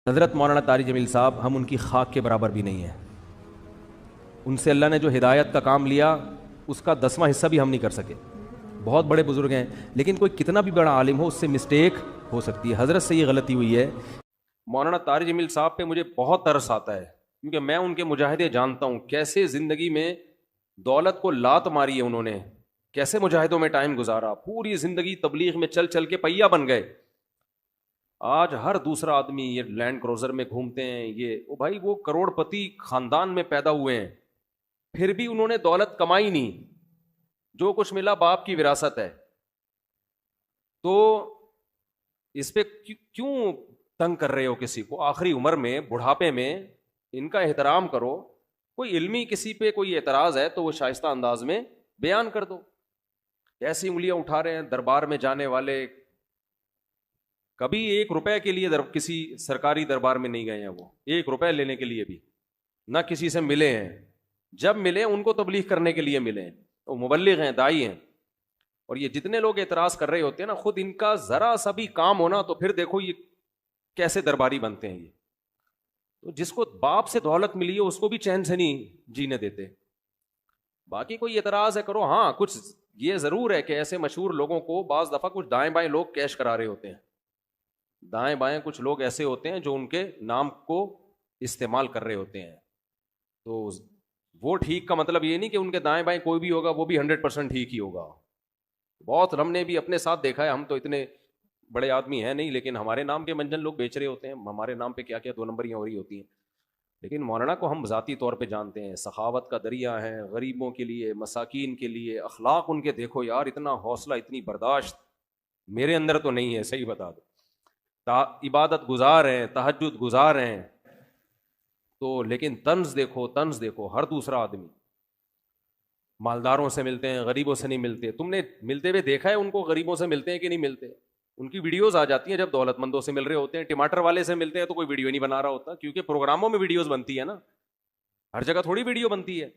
حضرت مولانا طارق جمیل صاحب ہم ان کی خاک کے برابر بھی نہیں ہیں. ان سے اللہ نے جو ہدایت کا کام لیا اس کا 10واں حصہ بھی ہم نہیں کر سکے. بہت بڑے بزرگ ہیں لیکن کوئی کتنا بھی بڑا عالم ہو اس سے مسٹیک ہو سکتی ہے. حضرت سے یہ غلطی ہوئی ہے. مولانا طارق جمیل صاحب پہ مجھے بہت ترس آتا ہے کیونکہ میں ان کے مجاہدے جانتا ہوں، کیسے زندگی میں دولت کو لات ماری ہے انہوں نے، کیسے مجاہدوں میں ٹائم گزارا، پوری زندگی تبلیغ میں چل چل کے پہیا بن گئے. آج ہر دوسرا آدمی یہ لینڈ کروزر میں گھومتے ہیں، یہ بھائی وہ کروڑ پتی خاندان میں پیدا ہوئے ہیں، پھر بھی انہوں نے دولت کمائی نہیں، جو کچھ ملا باپ کی وراثت ہے. تو اس پہ کیوں تنگ کر رہے ہو کسی کو؟ آخری عمر میں، بڑھاپے میں ان کا احترام کرو. کوئی علمی کسی پہ کوئی اعتراض ہے تو وہ شائستہ انداز میں بیان کر دو. ایسی انگلیاں اٹھا رہے ہیں دربار میں جانے والے، کبھی 1 روپے کے لیے کسی سرکاری دربار میں نہیں گئے ہیں، وہ 1 روپے لینے کے لیے بھی نہ کسی سے ملے ہیں. جب ملے ان کو تبلیغ کرنے کے لیے ملے ہیں. وہ مبلغ ہیں، داعی ہیں. اور یہ جتنے لوگ اعتراض کر رہے ہوتے ہیں نا، خود ان کا ذرا سا بھی کام ہونا تو پھر دیکھو یہ کیسے درباری بنتے ہیں. یہ تو جس کو باپ سے دولت ملی ہے اس کو بھی چین سے نہیں جینے دیتے. باقی کوئی اعتراض ہے کرو. ہاں کچھ یہ ضرور ہے کہ ایسے مشہور لوگوں کو بعض دفعہ کچھ دائیں بائیں لوگ کیش کرا رہے ہوتے ہیں. دائیں بائیں کچھ لوگ ایسے ہوتے ہیں جو ان کے نام کو استعمال کر رہے ہوتے ہیں. تو وہ ٹھیک کا مطلب یہ نہیں کہ ان کے دائیں بائیں کوئی بھی ہوگا وہ بھی 100% ٹھیک ہی ہوگا. بہت ہم نے بھی اپنے ساتھ دیکھا ہے. ہم تو اتنے بڑے آدمی ہیں نہیں، لیکن ہمارے نام کے منجن لوگ بیچ رہے ہوتے ہیں. ہمارے نام پہ کیا کیا 2 نمبریاں ہو رہی ہوتی ہیں. لیکن مولانا کو ہم ذاتی طور پہ جانتے ہیں، سخاوت کا دریا ہے، غریبوں کے لیے، مساکین کے لیے. اخلاق ان کے دیکھو یار، اتنا حوصلہ، اتنی برداشت میرے اندر تو نہیں ہے، صحیح بتا دو. عبادت گزار ہیں، تہجد گزار ہیں تو، لیکن طنز دیکھو، طنز دیکھو. ہر دوسرا آدمی مالداروں سے ملتے ہیں، غریبوں سے نہیں ملتے. تم نے ملتے ہوئے دیکھا ہے ان کو غریبوں سے ملتے ہیں کہ نہیں ملتے؟ ان کی ویڈیوز آ جاتی ہیں جب دولت مندوں سے مل رہے ہوتے ہیں. ٹماٹر والے سے ملتے ہیں تو کوئی ویڈیو نہیں بنا رہا ہوتا، کیونکہ پروگراموں میں ویڈیوز بنتی ہے نا، ہر جگہ تھوڑی ویڈیو بنتی ہے.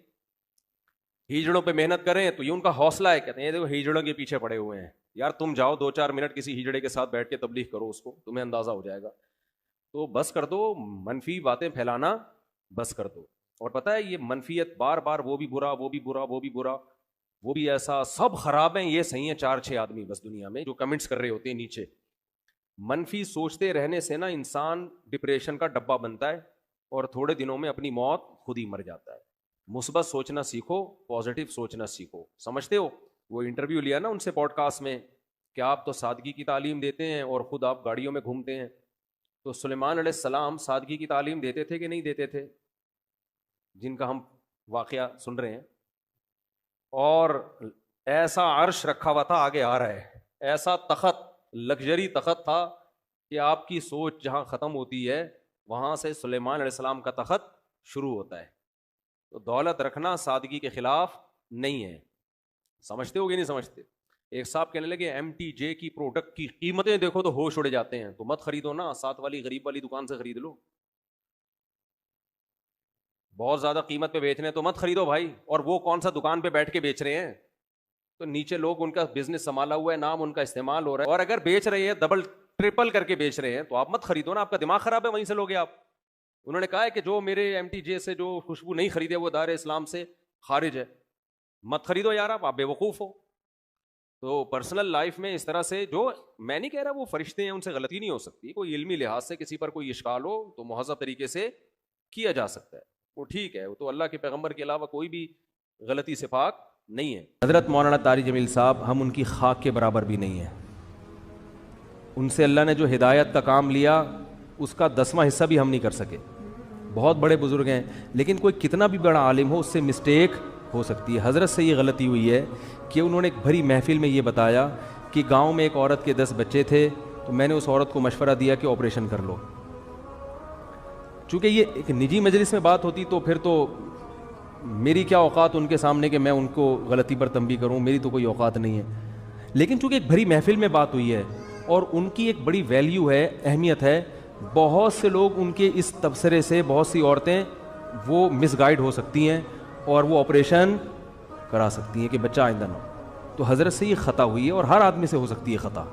ہیجڑوں پہ محنت کریں تو یہ ان کا حوصلہ ہے. کہتے ہیں دیکھو ہیجڑوں کے پیچھے پڑے ہوئے ہیں. یار تم جاؤ 2-4 منٹ کسی ہیجڑے کے ساتھ بیٹھ کے تبلیغ کرو، اس کو تمہیں اندازہ ہو جائے گا. تو بس کر دو منفی باتیں پھیلانا، بس کر دو. اور پتہ ہے یہ منفیت بار بار، وہ بھی برا، وہ بھی برا، وہ بھی برا، وہ بھی ایسا، سب خراب ہیں، یہ صحیح ہیں 4-6 آدمی بس دنیا میں جو کمنٹس کر رہے ہوتے ہیں نیچے. منفی سوچتے رہنے سے نا انسان ڈپریشن کا ڈبہ بنتا ہے اور تھوڑے دنوں میں اپنی موت خود ہی مر جاتا ہے. مثبت سوچنا سیکھو، پازیٹیو سوچنا سیکھو. سمجھتے ہو وہ انٹرویو لیا نا ان سے پوڈ کاسٹ میں کہ آپ تو سادگی کی تعلیم دیتے ہیں اور خود آپ گاڑیوں میں گھومتے ہیں. تو سلیمان علیہ السلام سادگی کی تعلیم دیتے تھے کہ نہیں دیتے تھے؟ جن کا ہم واقعہ سن رہے ہیں. اور ایسا عرش رکھا ہوا تھا، آگے آ رہا ہے، ایسا تخت، لگژری تخت تھا کہ آپ کی سوچ جہاں ختم ہوتی ہے وہاں سے سلیمان علیہ السلام کا تخت شروع ہوتا ہے. تو دولت رکھنا سادگی کے خلاف نہیں ہے. سمجھتے ہو کہ نہیں سمجھتے؟ ایک صاحب کہنے لگے MTJ کی پروڈکٹ کی قیمتیں دیکھو تو ہوش اڑ جاتے ہیں. تو مت خریدو نا، ساتھ والی غریب والی دکان سے خرید لو. بہت زیادہ قیمت پہ بیچ رہے ہیں تو مت خریدو بھائی. اور وہ کون سا دکان پہ بیٹھ کے بیچ رہے ہیں؟ تو نیچے لوگ ان کا بزنس سنبھالا ہوا ہے، نام ان کا استعمال ہو رہا ہے. اور اگر بیچ رہے ہیں ڈبل ٹرپل کر کے بیچ رہے ہیں تو آپ مت خریدو نا. آپ کا دماغ خراب ہے، وہیں سے لوگے آپ. انہوں نے کہا ہے کہ جو میرے MTJ سے جو خوشبو نہیں خریدے وہ دار اسلام سے خارج ہے. مت خریدو یار، آپ بے وقوف ہو. تو پرسنل لائف میں اس طرح سے، جو میں نہیں کہہ رہا وہ فرشتے ہیں ان سے غلطی نہیں ہو سکتی، کوئی علمی لحاظ سے کسی پر کوئی اشکال ہو تو مہذب طریقے سے کیا جا سکتا ہے، وہ ٹھیک ہے. وہ تو اللہ کے پیغمبر کے علاوہ کوئی بھی غلطی سے پاک نہیں ہے. حضرت مولانا طارق جمیل صاحب ہم ان کی خاک کے برابر بھی نہیں ہیں. ان سے اللہ نے جو ہدایت کا کام لیا اس کا 10واں حصہ بھی ہم نہیں کر سکے. بہت بڑے بزرگ ہیں لیکن کوئی کتنا بھی بڑا عالم ہو اس سے مسٹیک ہو سکتی ہے. حضرت سے یہ غلطی ہوئی ہے کہ انہوں نے ایک بھری محفل میں یہ بتایا کہ گاؤں میں ایک عورت کے 10 بچے تھے تو میں نے اس عورت کو مشورہ دیا کہ آپریشن کر لو. چونکہ یہ ایک نجی مجلس میں بات ہوتی تو پھر تو میری کیا اوقات ان کے سامنے کہ میں ان کو غلطی پر تنبیہ کروں، میری تو کوئی اوقات نہیں ہے. لیکن چونکہ ایک بھری محفل میں بات ہوئی ہے اور ان کی ایک بڑی ویلیو ہے، اہمیت ہے، بہت سے لوگ ان کے اس تبصرے سے، بہت سی عورتیں وہ مس گائیڈ ہو سکتی ہیں اور وہ آپریشن کرا سکتی ہیں کہ بچہ آئندہ نہ ہو. تو حضرت سے یہ خطا ہوئی ہے اور ہر آدمی سے ہو سکتی ہے خطا.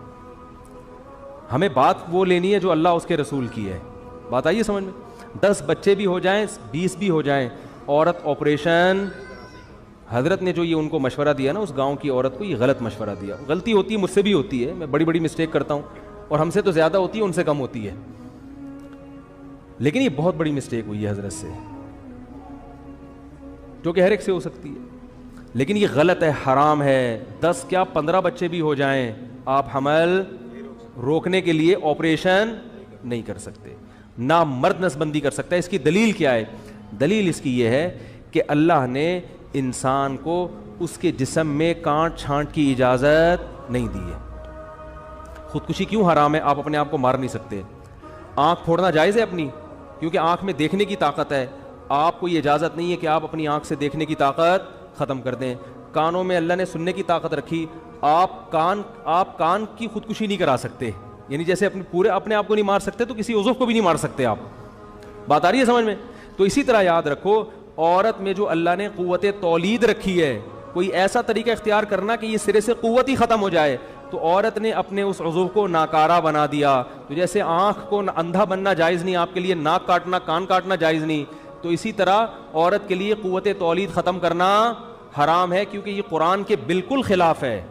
ہمیں بات وہ لینی ہے جو اللہ اس کے رسول کی ہے. بات آئیے سمجھ میں؟ 10 بچے بھی ہو جائیں 20 بھی ہو جائیں، عورت آپریشن، حضرت نے جو یہ ان کو مشورہ دیا نا، اس گاؤں کی عورت کو یہ غلط مشورہ دیا. غلطی ہوتی ہے، مجھ سے بھی ہوتی ہے، میں بڑی بڑی مسٹیک کرتا ہوں، اور ہم سے تو زیادہ ہوتی ہے، ان سے کم ہوتی ہے، لیکن یہ بہت بڑی مسٹیک ہوئی ہے حضرت سے، جو کہ ہر ایک سے ہو سکتی ہے، لیکن یہ غلط ہے، حرام ہے. 10 کیا 15 بچے بھی ہو جائیں، آپ حمل روکنے کے لیے آپریشن نہیں کر سکتے، نہ مرد نسبندی کر سکتا ہے. اس کی دلیل کیا ہے؟ دلیل اس کی یہ ہے کہ اللہ نے انسان کو اس کے جسم میں کانٹ چھانٹ کی اجازت نہیں دی ہے. خودکشی کیوں حرام ہے؟ آپ اپنے آپ کو مار نہیں سکتے. آنکھ پھوڑنا جائز ہے اپنی، کیونکہ آنکھ میں دیکھنے کی طاقت ہے، آپ کو یہ اجازت نہیں ہے کہ آپ اپنی آنکھ سے دیکھنے کی طاقت ختم کر دیں. کانوں میں اللہ نے سننے کی طاقت رکھی، آپ کان کی خودکشی نہیں کرا سکتے، یعنی جیسے اپنے آپ کو نہیں مار سکتے تو کسی عضو کو بھی نہیں مار سکتے آپ. بات آ رہی ہے سمجھ میں؟ تو اسی طرح یاد رکھو، عورت میں جو اللہ نے قوت تولید رکھی ہے، کوئی ایسا طریقہ اختیار کرنا کہ یہ سرے سے قوت ہی ختم ہو جائے، تو عورت نے اپنے اس عضو کو ناکارہ بنا دیا. تو جیسے آنکھ کو اندھا بننا جائز نہیں آپ کے لیے، ناک کاٹنا کان کاٹنا جائز نہیں، تو اسی طرح عورت کے لیے قوت تولید ختم کرنا حرام ہے، کیونکہ یہ قرآن کے بالکل خلاف ہے.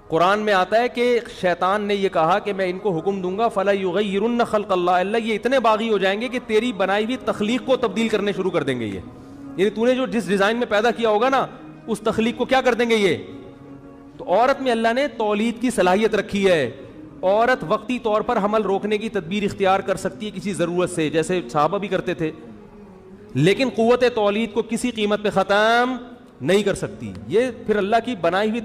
قرآن میں آتا ہے کہ شیطان نے یہ کہا کہ میں ان کو حکم دوں گا فَلَا يُغَيِّرُنَّ خَلْقَ اللَّهِ، اللہ یہ اتنے باغی ہو جائیں گے کہ تیری بنائی ہوئی تخلیق کو تبدیل کرنے شروع کر دیں گے. یہ یعنی تو نے جو جس ڈیزائن میں پیدا کیا ہوگا نا، اس تخلیق کو کیا کر دیں گے یہ. تو عورت میں اللہ نے تولید کی صلاحیت رکھی ہے. عورت وقتی طور پر حمل روکنے کی تدبیر اختیار کر سکتی ہے کسی ضرورت سے، جیسے صحابہ بھی کرتے تھے، لیکن قوت تولید کو کسی قیمت پہ ختم نہیں کر سکتی. یہ پھر اللہ کی بنائی ہوئی